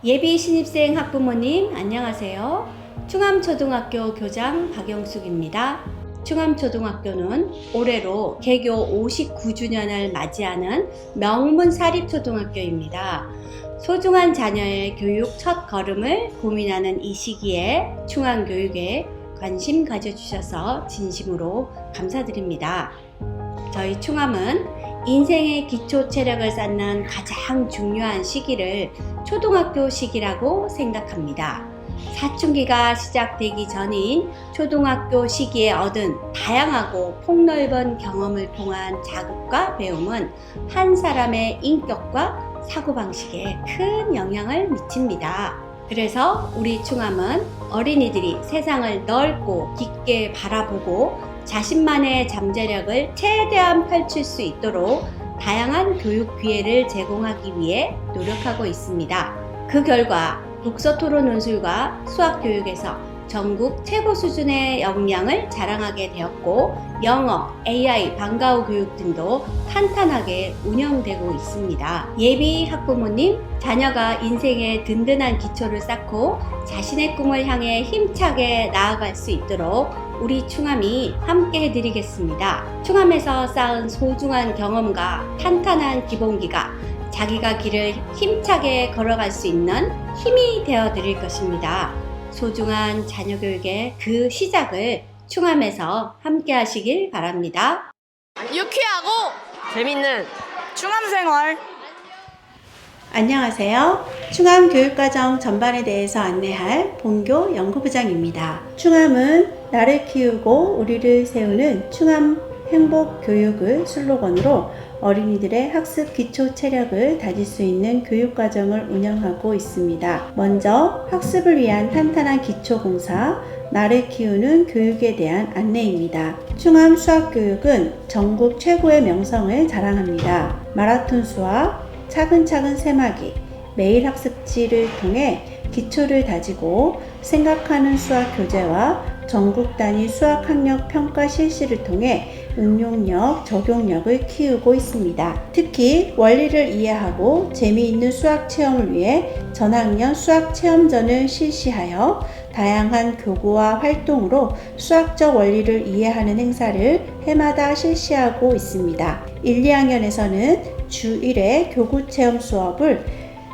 예비 신입생 학부모님 안녕하세요. 충암초등학교 교장 박영숙입니다. 충암초등학교는 올해로 개교 59주년을 맞이하는 명문 사립초등학교입니다. 소중한 자녀의 교육 첫 걸음을 고민하는 이 시기에 충암교육에 관심 가져주셔서 진심으로 감사드립니다. 저희 충암은 인생의 기초 체력을 쌓는 가장 중요한 시기를 초등학교 시기라고 생각합니다. 사춘기가 시작되기 전인 초등학교 시기에 얻은 다양하고 폭넓은 경험을 통한 자극과 배움은 한 사람의 인격과 사고방식에 큰 영향을 미칩니다. 그래서 우리 충암은 어린이들이 세상을 넓고 깊게 바라보고 자신만의 잠재력을 최대한 펼칠 수 있도록 다양한 교육 기회를 제공하기 위해 노력하고 있습니다. 그 결과 독서 토론 논술과 수학 교육에서 전국 최고 수준의 역량을 자랑하게 되었고, 영어, AI, 방과후 교육 등도 탄탄하게 운영되고 있습니다. 예비 학부모님, 자녀가 인생의 든든한 기초를 쌓고 자신의 꿈을 향해 힘차게 나아갈 수 있도록 우리 충암이 함께 해드리겠습니다. 충암에서 쌓은 소중한 경험과 탄탄한 기본기가 자기가 길을 힘차게 걸어갈 수 있는 힘이 되어 드릴 것입니다. 소중한 자녀 교육의 그 시작을 충암에서 함께 하시길 바랍니다. 유쾌하고 재밌는 충암생활. 안녕하세요. 충암 교육과정 전반에 대해서 안내할 본교 연구부장입니다. 충암은 나를 키우고 우리를 세우는 충암 행복교육을 슬로건으로 어린이들의 학습 기초 체력을 다질 수 있는 교육과정을 운영하고 있습니다. 먼저 학습을 위한 탄탄한 기초공사, 나를 키우는 교육에 대한 안내입니다. 충암 수학교육은 전국 최고의 명성을 자랑합니다. 마라톤 수학, 차근차근 세마기, 매일 학습지를 통해 기초를 다지고 생각하는 수학 교재와 전국 단위 수학 학력 평가 실시를 통해 응용력, 적용력을 키우고 있습니다. 특히 원리를 이해하고 재미있는 수학 체험을 위해 전학년 수학 체험전을 실시하여 다양한 교구와 활동으로 수학적 원리를 이해하는 행사를 해마다 실시하고 있습니다. 1, 2학년에서는 주 1회 교구 체험 수업을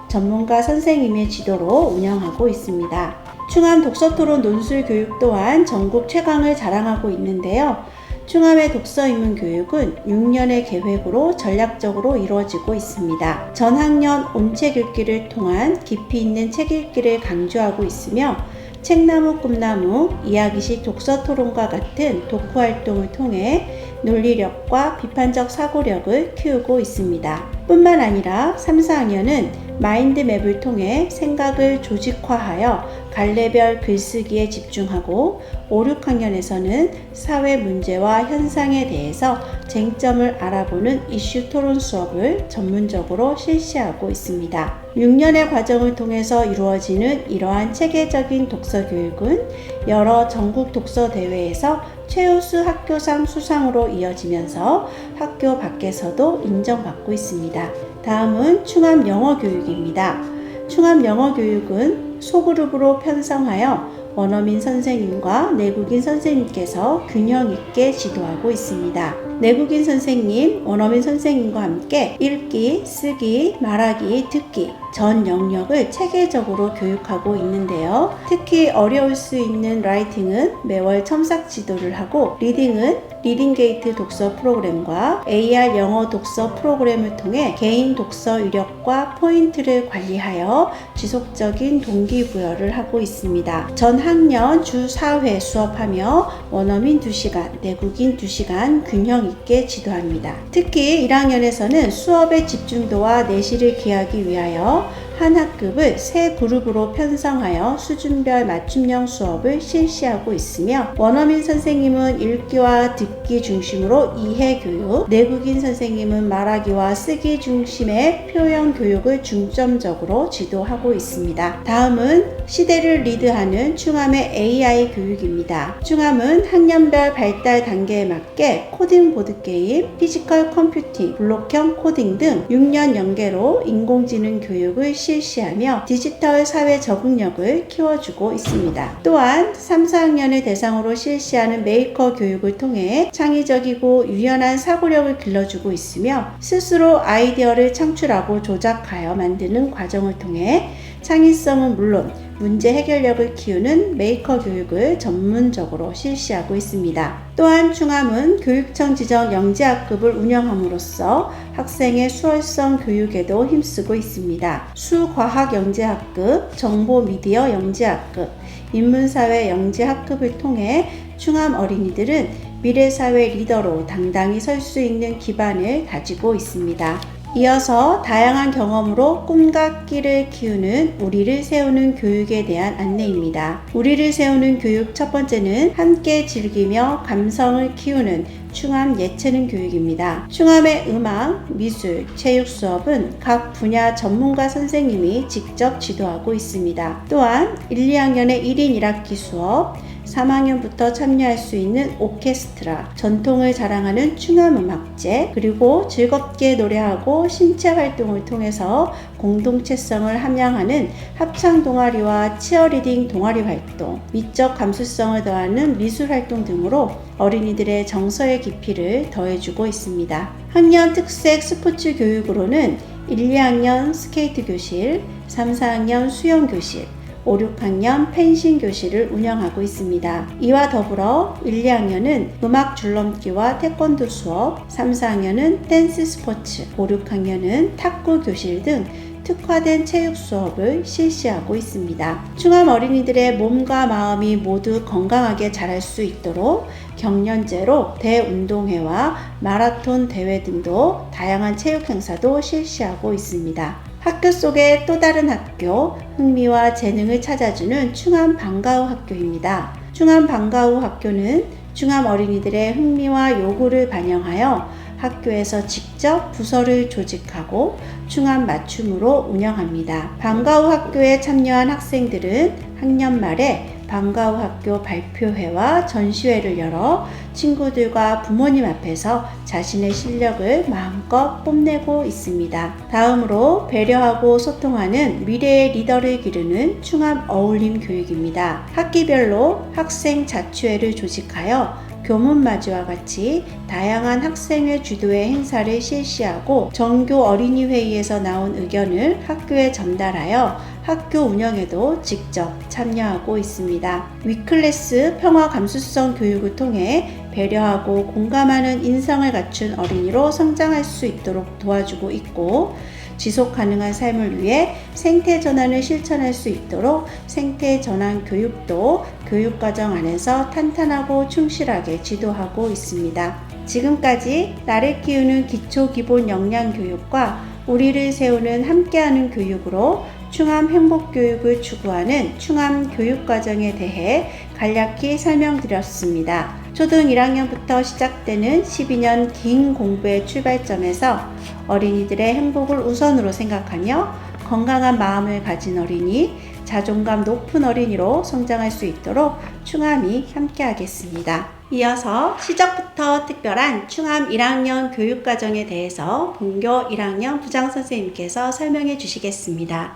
전문가 선생님의 지도로 운영하고 있습니다. 충암 독서토론 논술 교육 또한 전국 최강을 자랑하고 있는데요. 충암의 독서 입문 교육은 6년의 계획으로 전략적으로 이루어지고 있습니다. 전학년 온책 읽기를 통한 깊이 있는 책 읽기를 강조하고 있으며 책나무 꿈나무, 이야기식 독서토론과 같은 독후 활동을 통해 논리력과 비판적 사고력을 키우고 있습니다. 뿐만 아니라 3, 4학년은 마인드맵을 통해 생각을 조직화하여 갈래별 글쓰기에 집중하고 5, 6학년에서는 사회 문제와 현상에 대해서 쟁점을 알아보는 이슈 토론 수업을 전문적으로 실시하고 있습니다. 6년의 과정을 통해서 이루어지는 이러한 체계적인 독서 교육은 여러 전국 독서 대회에서 최우수 학교상 수상으로 이어지면서 학교 밖에서도 인정받고 있습니다. 다음은 충암 영어 교육입니다. 충암 영어 교육은 소그룹으로 편성하여 원어민 선생님과 내국인 선생님께서 균형 있게 지도하고 있습니다. 내국인 선생님, 원어민 선생님과 함께 읽기, 쓰기, 말하기, 듣기 전 영역을 체계적으로 교육하고 있는데요. 특히 어려울 수 있는 라이팅은 매월 첨삭 지도를 하고, 리딩은 리딩게이트 독서 프로그램과 AR 영어 독서 프로그램을 통해 개인 독서 이력과 포인트를 관리하여 지속적인 동기부여를 하고 있습니다. 전 학년 주 4회 수업하며 원어민 2시간, 내국인 2시간 균형 있게 지도합니다. 특히 1학년에서는 수업의 집중도와 내실을 기하기 위하여 한 학급을 세 그룹으로 편성하여 수준별 맞춤형 수업을 실시하고 있으며, 원어민 선생님은 읽기와 듣기 중심으로 이해 교육, 내국인 선생님은 말하기와 쓰기 중심의 표현 교육을 중점적으로 지도하고 있습니다. 다음은 시대를 리드하는 충암의 AI 교육입니다. 충암은 학년별 발달 단계에 맞게 코딩 보드게임, 피지컬 컴퓨팅, 블록형 코딩 등 6년 연계로 인공지능 교육을 실시하며 디지털 사회 적응력을 키워주고 있습니다. 또한 3, 4학년을 대상으로 실시하는 메이커 교육을 통해 창의적이고 유연한 사고력을 길러주고 있으며 스스로 아이디어를 창출하고 조작하여 만드는 과정을 통해 창의성은 물론 문제 해결력을 키우는 메이커 교육을 전문적으로 실시하고 있습니다. 또한 충암은 교육청 지정 영재학급을 운영함으로써 학생의 수월성 교육에도 힘쓰고 있습니다. 수과학 영재학급, 정보미디어 영재학급, 인문사회 영재학급을 통해 충암 어린이들은 미래사회 리더로 당당히 설 수 있는 기반을 가지고 있습니다. 이어서 다양한 경험으로 꿈과 끼를 키우는 우리를 세우는 교육에 대한 안내입니다. 우리를 세우는 교육 첫 번째는 함께 즐기며 감성을 키우는 충암 예체능 교육입니다. 충암의 음악, 미술, 체육 수업은 각 분야 전문가 선생님이 직접 지도하고 있습니다. 또한 1, 2학년의 1인 1학기 수업, 3학년부터 참여할 수 있는 오케스트라, 전통을 자랑하는 충암음악제, 그리고 즐겁게 노래하고 신체 활동을 통해서 공동체성을 함양하는 합창 동아리와 치어리딩 동아리 활동, 미적 감수성을 더하는 미술 활동 등으로 어린이들의 정서의 깊이를 더해주고 있습니다. 학년 특색 스포츠 교육으로는 1, 2학년 스케이트 교실, 3, 4학년 수영 교실, 5, 6학년 펜싱 교실을 운영하고 있습니다. 이와 더불어 1, 2학년은 음악 줄넘기와 태권도 수업, 3, 4학년은 댄스 스포츠, 5, 6학년은 탁구 교실 등 특화된 체육 수업을 실시하고 있습니다. 충암 어린이들의 몸과 마음이 모두 건강하게 자랄 수 있도록 경년제로 대운동회와 마라톤 대회 등도 다양한 체육 행사도 실시하고 있습니다. 학교 속의 또 다른 학교, 흥미와 재능을 찾아주는 충암 방과후 학교입니다. 충암 방과후 학교는 충암 어린이들의 흥미와 요구를 반영하여 학교에서 직접 부서를 조직하고 충암 맞춤으로 운영합니다. 방과후 학교에 참여한 학생들은 학년 말에 방과후 학교 발표회와 전시회를 열어 친구들과 부모님 앞에서 자신의 실력을 마음껏 뽐내고 있습니다. 다음으로 배려하고 소통하는 미래의 리더를 기르는 충암 어울림 교육입니다. 학기별로 학생 자치회를 조직하여 교문맞이와 같이 다양한 학생의 주도의 행사를 실시하고 정교 어린이회의에서 나온 의견을 학교에 전달하여 학교 운영에도 직접 참여하고 있습니다. 위클래스 평화 감수성 교육을 통해 배려하고 공감하는 인성을 갖춘 어린이로 성장할 수 있도록 도와주고 있고, 지속 가능한 삶을 위해 생태 전환을 실천할 수 있도록 생태 전환 교육도 교육과정 안에서 탄탄하고 충실하게 지도하고 있습니다. 지금까지 나를 키우는 기초 기본 역량 교육과 우리를 세우는 함께하는 교육으로 충암 행복교육을 추구하는 충암 교육과정에 대해 간략히 설명드렸습니다. 초등 1학년부터 시작되는 12년 긴 공부의 출발점에서 어린이들의 행복을 우선으로 생각하며 건강한 마음을 가진 어린이, 자존감 높은 어린이로 성장할 수 있도록 충암이 함께하겠습니다. 이어서 시작부터 특별한 충암 1학년 교육과정에 대해서 본교 1학년 부장선생님께서 설명해 주시겠습니다.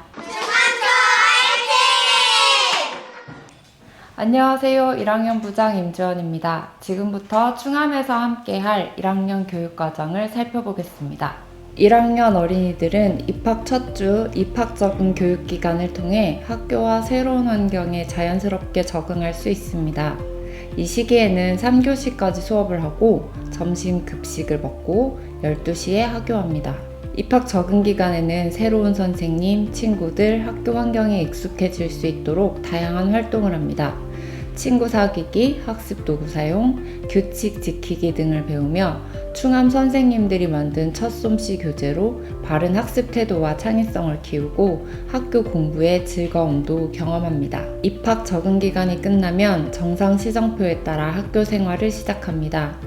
안녕하세요. 1학년 부장 임주원입니다. 지금부터 충암에서 함께할 1학년 교육과정을 살펴보겠습니다. 1학년 어린이들은 입학 첫 주 입학 적응 교육기간을 통해 학교와 새로운 환경에 자연스럽게 적응할 수 있습니다. 이 시기에는 3교시까지 수업을 하고 점심 급식을 먹고 12시에 하교합니다. 입학 적응 기간에는 새로운 선생님, 친구들, 학교 환경에 익숙해질 수 있도록 다양한 활동을 합니다. 친구 사귀기, 학습 도구 사용, 규칙 지키기 등을 배우며 충암 선생님들이 만든 첫 솜씨 교재로 바른 학습 태도와 창의성을 키우고 학교 공부의 즐거움도 경험합니다. 입학 적응 기간이 끝나면 정상 시정표에 따라 학교 생활을 시작합니다.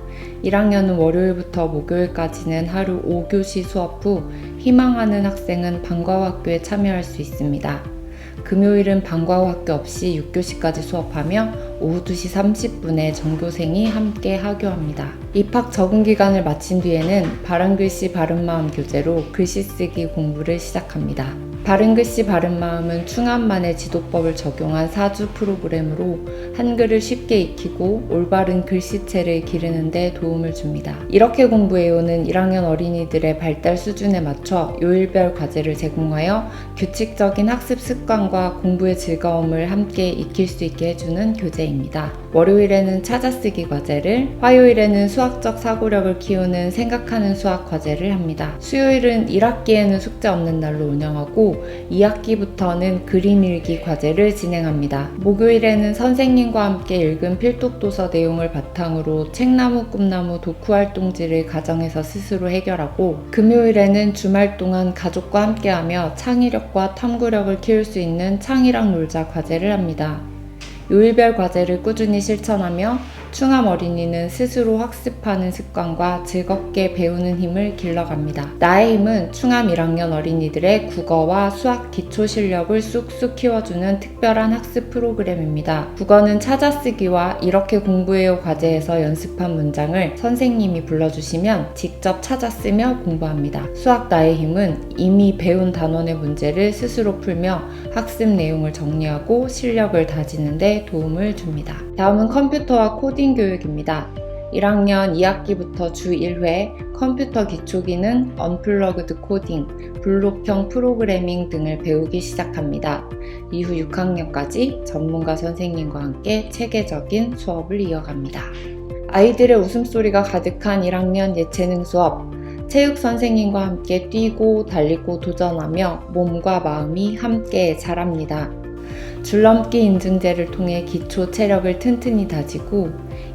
1학년은 월요일부터 목요일까지는 하루 5교시 수업 후 희망하는 학생은 방과후 학교에 참여할 수 있습니다. 금요일은 방과후 학교 없이 6교시까지 수업하며 오후 2시 30분에 전교생이 함께 하교합니다. 입학 적응 기간을 마친 뒤에는 바른글씨 바른마음 교재로 글씨 쓰기 공부를 시작합니다. 바른글씨 바른마음은 충암만의 지도법을 적용한 4주 프로그램으로 한글을 쉽게 익히고 올바른 글씨체를 기르는 데 도움을 줍니다. 이렇게 공부해오는 1학년 어린이들의 발달 수준에 맞춰 요일별 과제를 제공하여 규칙적인 학습 습관과 공부의 즐거움을 함께 익힐 수 있게 해주는 교재입니다. 월요일에는 찾아쓰기 과제를, 화요일에는 수학적 사고력을 키우는 생각하는 수학 과제를 합니다. 수요일은 1학기에는 숙제 없는 날로 운영하고 2학기부터는 그림 일기 과제를 진행합니다. 목요일에는 선생님과 함께 읽은 필독도서 내용을 바탕으로 책나무 꿈나무 독후활동지를 가정에서 스스로 해결하고, 금요일에는 주말 동안 가족과 함께하며 창의력과 탐구력을 키울 수 있는 창의랑 놀자 과제를 합니다. 요일별 과제를 꾸준히 실천하며 충암 어린이는 스스로 학습하는 습관과 즐겁게 배우는 힘을 길러갑니다. 나의 힘은 충암 1학년 어린이들의 국어와 수학 기초 실력을 쑥쑥 키워주는 특별한 학습 프로그램입니다. 국어는 찾아쓰기와 이렇게 공부해요 과제에서 연습한 문장을 선생님이 불러주시면 직접 찾아쓰며 공부합니다. 수학 나의 힘은 이미 배운 단원의 문제를 스스로 풀며 학습 내용을 정리하고 실력을 다지는 데 도움을 줍니다. 다음은 컴퓨터와 코딩 교육입니다. 1학년 2학기부터 주 1회 컴퓨터 기초기능, 언플러그드 코딩, 블록형 프로그래밍 등을 배우기 시작합니다. 이후 6학년까지 전문가 선생님과 함께 체계적인 수업을 이어갑니다. 아이들의 웃음소리가 가득한 1학년 예체능 수업, 체육 선생님과 함께 뛰고 달리고 도전하며 몸과 마음이 함께 자랍니다. 줄넘기 인증제를 통해 기초 체력을 튼튼히 다지고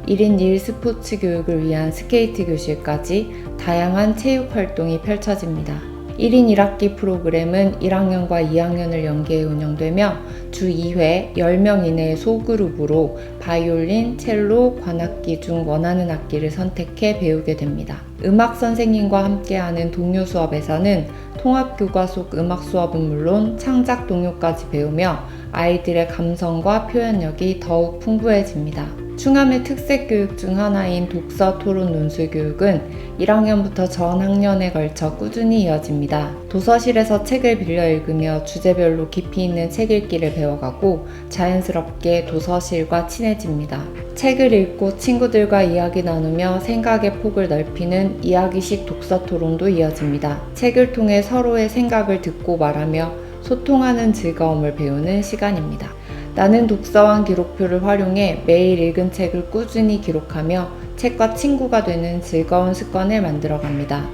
1인 1 스포츠 교육을 위한 스케이트 교실까지 다양한 체육 활동이 펼쳐집니다. 1인 1학기 프로그램은 1학년과 2학년을 연계해 운영되며 주 2회 10명 이내의 소그룹으로 바이올린, 첼로, 관악기 중 원하는 악기를 선택해 배우게 됩니다. 음악 선생님과 함께하는 동요 수업에서는 통합교과 속 음악 수업은 물론 창작 동요까지 배우며 아이들의 감성과 표현력이 더욱 풍부해집니다. 충암의 특색 교육 중 하나인 독서 토론 논술 교육은 1학년부터 전 학년에 걸쳐 꾸준히 이어집니다. 도서실에서 책을 빌려 읽으며 주제별로 깊이 있는 책 읽기를 배워가고 자연스럽게 도서실과 친해집니다. 책을 읽고 친구들과 이야기 나누며 생각의 폭을 넓히는 이야기식 독서 토론도 이어집니다. 책을 통해 서로의 생각을 듣고 말하며 소통하는 즐거움을 배우는 시간입니다. 나는 독서왕 기록표를 활용해 매일 읽은 책을 꾸준히 기록하며 책과 친구가 되는 즐거운 습관을 만들어갑니다.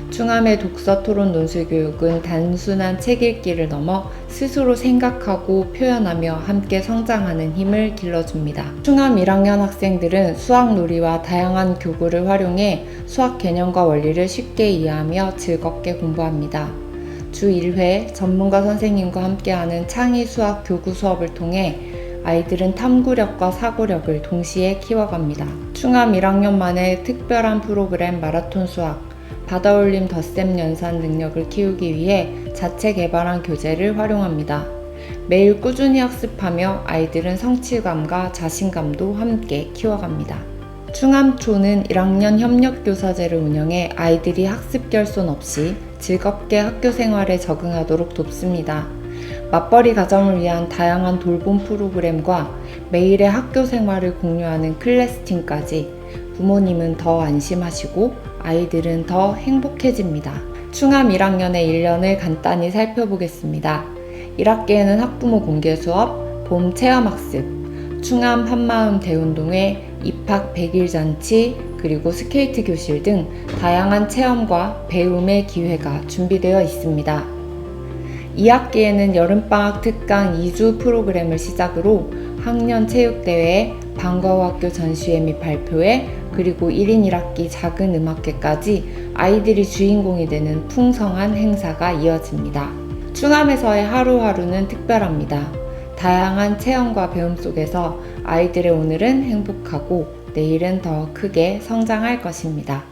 충암의 독서 토론 논술 교육은 단순한 책 읽기를 넘어 스스로 생각하고 표현하며 함께 성장하는 힘을 길러줍니다. 충암 1학년 학생들은 수학 놀이와 다양한 교구를 활용해 수학 개념과 원리를 쉽게 이해하며 즐겁게 공부합니다. 주 1회 전문가 선생님과 함께하는 창의 수학 교구 수업을 통해 아이들은 탐구력과 사고력을 동시에 키워갑니다. 충암 1학년만의 특별한 프로그램 마라톤 수학, 받아올림 덧셈 연산 능력을 키우기 위해 자체 개발한 교재를 활용합니다. 매일 꾸준히 학습하며 아이들은 성취감과 자신감도 함께 키워갑니다. 충암초는 1학년 협력교사제를 운영해 아이들이 학습 결손 없이 즐겁게 학교 생활에 적응하도록 돕습니다. 맞벌이 가정을 위한 다양한 돌봄 프로그램과 매일의 학교 생활을 공유하는 클래스팀까지 부모님은 더 안심하시고 아이들은 더 행복해집니다. 충암 1학년의 1년을 간단히 살펴보겠습니다. 1학기에는 학부모 공개 수업, 봄 체험학습, 충암 한마음 대운동회, 입학 100일 잔치, 그리고 스케이트 교실 등 다양한 체험과 배움의 기회가 준비되어 있습니다. 2학기에는 여름방학 특강 2주 프로그램을 시작으로 학년 체육대회, 방과후 학교 전시회 및 발표회, 그리고 1인 1학기 작은 음악회까지 아이들이 주인공이 되는 풍성한 행사가 이어집니다. 충암에서의 하루하루는 특별합니다. 다양한 체험과 배움 속에서 아이들의 오늘은 행복하고 내일은 더 크게 성장할 것입니다.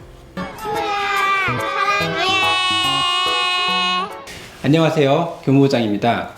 안녕하세요. 교무부장입니다.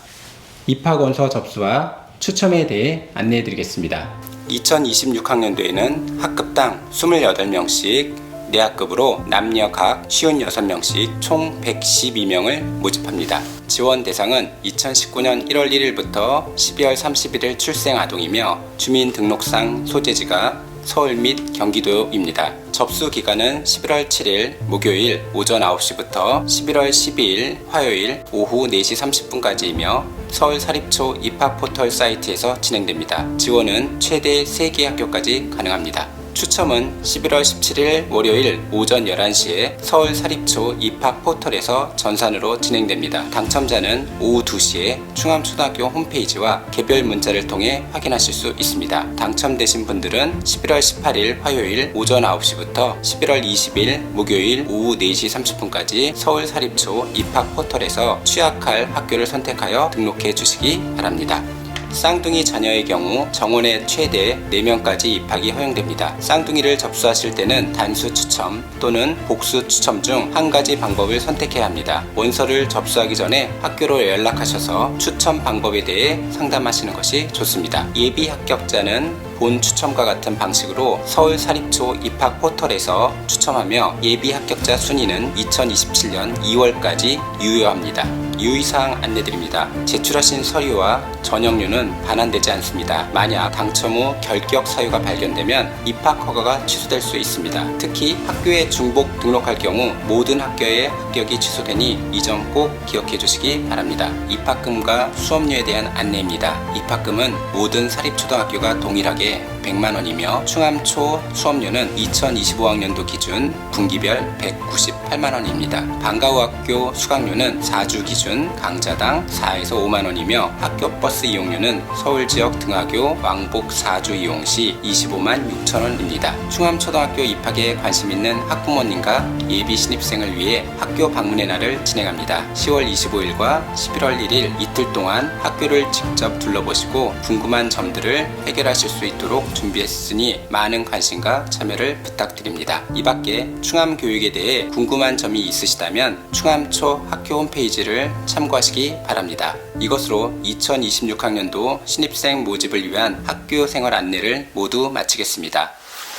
입학원서 접수와 추첨에 대해 안내해 드리겠습니다. 2026학년도에는 학급당 28명씩 내학급으로 남녀 각 56명씩 총 112명을 모집합니다. 지원 대상은 2019년 1월 1일부터 12월 31일 출생 아동이며 주민등록상 소재지가 서울 및 경기도입니다. 접수 기간은 11월 7일 목요일 오전 9시부터 11월 12일 화요일 오후 4시 30분까지이며 서울사립초 입학포털 사이트에서 진행됩니다. 지원은 최대 3개 학교까지 가능합니다. 추첨은 11월 17일 월요일 오전 11시에 서울사립초 입학포털에서 전산으로 진행됩니다. 당첨자는 오후 2시에 충암초등학교 홈페이지와 개별 문자를 통해 확인하실 수 있습니다. 당첨되신 분들은 11월 18일 화요일 오전 9시부터 11월 20일 목요일 오후 4시 30분까지 서울사립초 입학포털에서 취약할 학교를 선택하여 등록해 주시기 바랍니다. 쌍둥이 자녀의 경우 정원에 최대 4명까지 입학이 허용됩니다. 쌍둥이를 접수하실 때는 단수 추첨 또는 복수 추첨 중 한 가지 방법을 선택해야 합니다. 원서를 접수하기 전에 학교로 연락하셔서 추첨 방법에 대해 상담하시는 것이 좋습니다. 예비 합격자는 본 추첨과 같은 방식으로 서울사립초 입학 포털에서 추첨하며 예비 합격자 순위는 2027년 2월까지 유효합니다. 유의사항 안내드립니다. 제출하신 서류와 전형료는 반환되지 않습니다. 만약 당첨 후 결격 사유가 발견되면 입학 허가가 취소될 수 있습니다. 특히 학교에 중복 등록할 경우 모든 학교의 합격이 취소되니 이 점 꼭 기억해 주시기 바랍니다. 입학금과 수업료에 대한 안내입니다. 입학금은 모든 사립초등학교가 동일하게 100만 원이며 충암초 수업료는 2025학년도 기준 분기별 198만 원입니다. 방과후 학교 수강료는 4주 기준 강자당 4에서 5만 원이며 학교 버스 이용료는 서울지역 등하교 왕복 4주 이용 시 25만 6천 원입니다. 충암초등학교 입학에 관심 있는 학부모님과 예비 신입생을 위해 학교 방문의 날을 진행합니다. 10월 25일과 11월 1일 이틀 동안 학교를 직접 둘러보시고 궁금한 점들을 해결하실 수 있도록 준비했으니 많은 관심과 참여를 부탁드립니다. 이 밖에 충암 교육에 대해 궁금한 점이 있으시다면 충암초 학교 홈페이지를 참고하시기 바랍니다. 이것으로 2026학년도 신입생 모집을 위한 학교 생활 안내를 모두 마치겠습니다.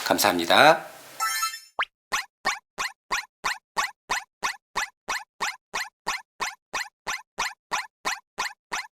감사합니다.